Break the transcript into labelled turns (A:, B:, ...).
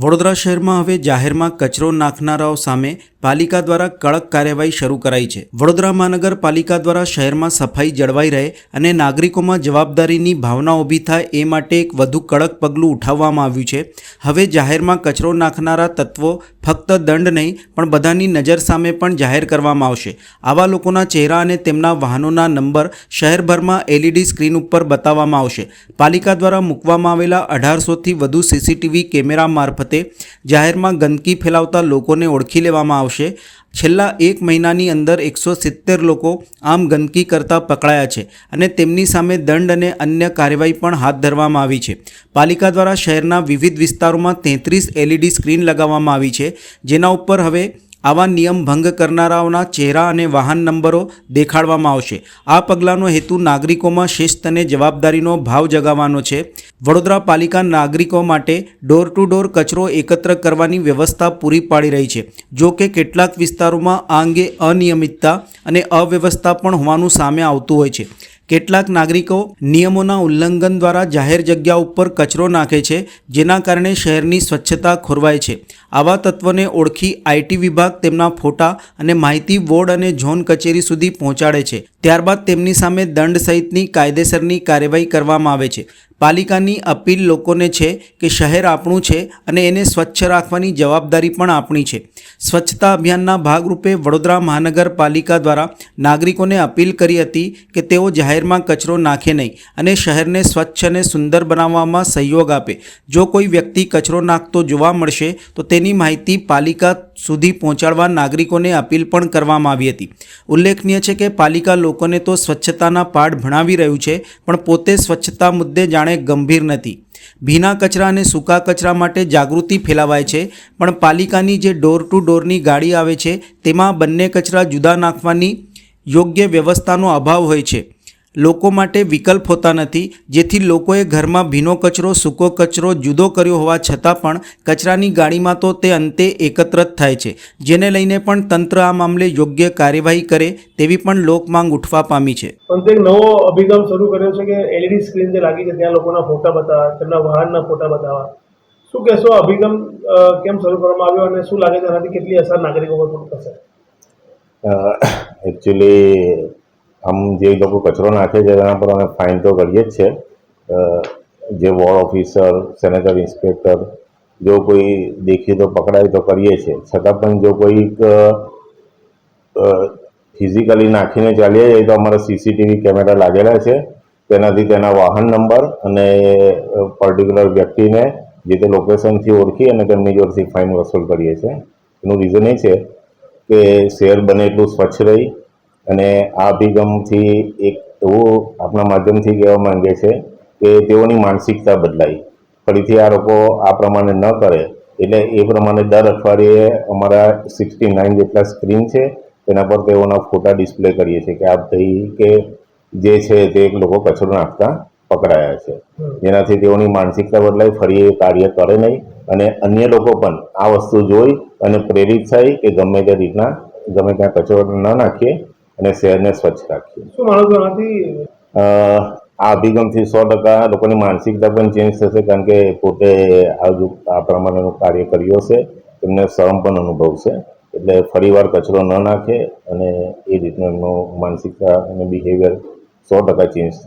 A: વડોદરા શહેરમાં હવે જાહેરમાં કચરો નાખનારાઓ સામે પાલિકા દ્વારા કડક કાર્યવાહી શરૂ કરાઈ છે। વડોદરા મહાનગરપાલિકા દ્વારા શહેરમાં સફાઈ જળવાઈ રહે અને નાગરિકોમાં જવાબદારીની ભાવના ઊભી થાય એ માટે એક વધુ કડક પગલું ઉઠાવવામાં આવ્યું છે। હવે જાહેરમાં કચરો નાખનારા તત્વો ફક્ત દંડ નહીં પણ બધાની નજર સામે પણ જાહેર કરવામાં આવશે। આવા લોકોના ચહેરા અને તેમના વાહનોના નંબર શહેરભરમાં LED સ્ક્રીન ઉપર બતાવવામાં આવશે। પાલિકા દ્વારા મૂકવામાં આવેલા 1800થી વધુ CCTV કેમેરા મારફતે જાહેરમાં ગંદકી ફેલાવતા લોકોને ઓળખી લેવામાં આવશે। છેલ્લા એક મહિનાની અંદર 170 લોકો આમ ગંદકી કરતા પકડાયા છે અને તેમની સામે દંડ અને અન્ય કાર્યવાહી પણ હાથ ધરવામાં આવી છે। પાલિકા દ્વારા શહેરના વિવિધ વિસ્તારોમાં 33 LED સ્ક્રીન લગાવવામાં આવી છે, જેના ઉપર હવે આવા નિયમ ભંગ કરનારાઓના ચહેરા અને વાહન નંબરો દેખાડવામાં આવશે। આ પગલાંનો હેતુ નાગરિકોમાં શિસ્ત અને જવાબદારીનો ભાવ જગાવવાનો છે। વડોદરા પાલિકા નાગરિકો માટે ડોર ટુ ડોર કચરો એકત્ર કરવાની વ્યવસ્થા પૂરી પાડી રહી છે। જો કે કેટલાક વિસ્તારોમાં આ અંગે અનિયમિતતા અને અવ્યવસ્થા પણ હોવાનું સામે આવતું હોય છે। કેટલાક નાગરિકો નિયમોના ઉલ્લંઘન દ્વારા જાહેર જગ્યા ઉપર કચરો નાખે છે, જેના કારણે શહેરની સ્વચ્છતા ખોરવાય છે। આવા તત્વોને ઓળખી IT વિભાગ તેમના ફોટા અને માહિતી વોર્ડ અને ઝોન કચેરી સુધી પહોંચાડે છે। ત્યારબાદ તેમની સામે દંડ સહિતની કાયદેસરની કાર્યવાહી કરવામાં આવે છે। પાલિકાની અપીલ લોકોને છે કે શહેર આપણું છે અને એને સ્વચ્છ રાખવાની જવાબદારી પણ આપણી છે। સ્વચ્છતા અભિયાનના ભાગરૂપે વડોદરા મહાનગરપાલિકા દ્વારા નાગરિકોને અપીલ કરી હતી કે તેઓ જાહેરમાં કચરો નાખે નહીં અને શહેરને સ્વચ્છ અને સુંદર બનાવવામાં સહયોગ આપે। જો કોઈ વ્યક્તિ કચરો નાખતો જોવા મળશે તો તેની માહિતી પાલિકા સુધી પહોંચાડવા નાગરિકોને અપીલ પણ કરવામાં આવી હતી। ઉલ્લેખનીય છે કે પાલિકા લોકોને તો સ્વચ્છતાના પાઠ ભણાવી રહ્યું છે, પણ પોતે સ્વચ્છતા મુદ્દે જાણે ગંભીર નથી। ભીના કચરા અને સૂકા કચરા માટે જાગૃતિ ફેલાવાય છે, પણ પાલિકાની જે ડોર ટુ ડોરની ગાડી આવે છે તેમાં બંને કચરા જુદા નાખવાની યોગ્ય વ્યવસ્થાનો અભાવ હોય છે। લોકો માટે વિકલ્પ હોતા નથી, જેથી લોકોએ ઘરમાં ભીનો કચરો સૂકો કચરો જુદો કર્યો હોવા છતાં પણ કચરાની ગાડીમાં તો તે અંતે એકત્ર થાય છે, જેને લઈને પણ તંત્ર આ મામલે યોગ્ય કાર્યવાહી કરે તેવી પણ લોકમાંગ ઉઠવા પામી છે।
B: પરંતુ એક નવો અભિગમ શરૂ કર્યો છે કે LED સ્ક્રીન જે લાગી છે ત્યાં લોકોના ફોટા બતાવવા, તેમના વાહનના ફોટા બતાવવા। શું કહેશો, અભિગમ કેમ શરૂ કરવામાં આવ્યો અને શું લાગે છે આનાથી કેટલી અસર નાગરિકો પર થશે?
C: એકચ્યુઅલી આમ જે લોકો કચરો નાખે છે તેના પર અમે ફાઇન તો કરીએ જ છે। જે વોર્ડ ઓફિસર, સેનેટરી ઇન્સ્પેક્ટર જો કોઈ દેખીએ તો પકડાય તો કરીએ છીએ, છતાં પણ જો કોઈક ફિઝિકલી નાખીને ચાલીએ જાય તો અમારા CCTV કેમેરા લાગેલા છે। તેનાથી તેના વાહન નંબર અને પર્ટિક્યુલર વ્યક્તિને જે તે લોકેશનથી ઓળખી અને તેમની જોડેથી ફાઇન વસૂલ કરીએ છીએ। એનું રીઝન એ છે કે શહેર બને એટલું સ્વચ્છ રહી અને આ અભિગમથી એક એવું આપણા માધ્યમથી કહેવા માંગે છે કે તેઓની માનસિકતા બદલાય, ફરીથી આ લોકો આ પ્રમાણે ન કરે। એટલે એ પ્રમાણે દર અઠવાડિયે અમારા 69 જેટલા સ્ક્રીન છે, તેના પર તેઓના ફોટા ડિસ્પ્લે કરીએ છીએ કે આ ભાઈ કે જે છે તે લોકો કચરો નાખતા પકડાયા છે, જેનાથી તેઓની માનસિકતા બદલાય, ફરી એ કાર્ય કરે નહીં અને અન્ય લોકો પણ આ વસ્તુ જોઈ અને પ્રેરિત થાય કે ગમે તે રીતના ગમે ત્યાં કચરો ન નાખીએ અને શહેરને સ્વચ્છ રાખીએ।
B: શું માનો છો આનાથી?
C: આ અભિગમથી 100% લોકોની માનસિકતા પણ ચેન્જ થશે, કારણ કે પોતે આ પ્રમાણેનું કાર્ય કર્યું હશે, તેમને શરમ પણ અનુભવશે। એટલે ફરીવાર કચરો ન નાખે અને એ રીતનું એમનું માનસિકતા અને બિહેવિયર 100% ચેન્જ થશે।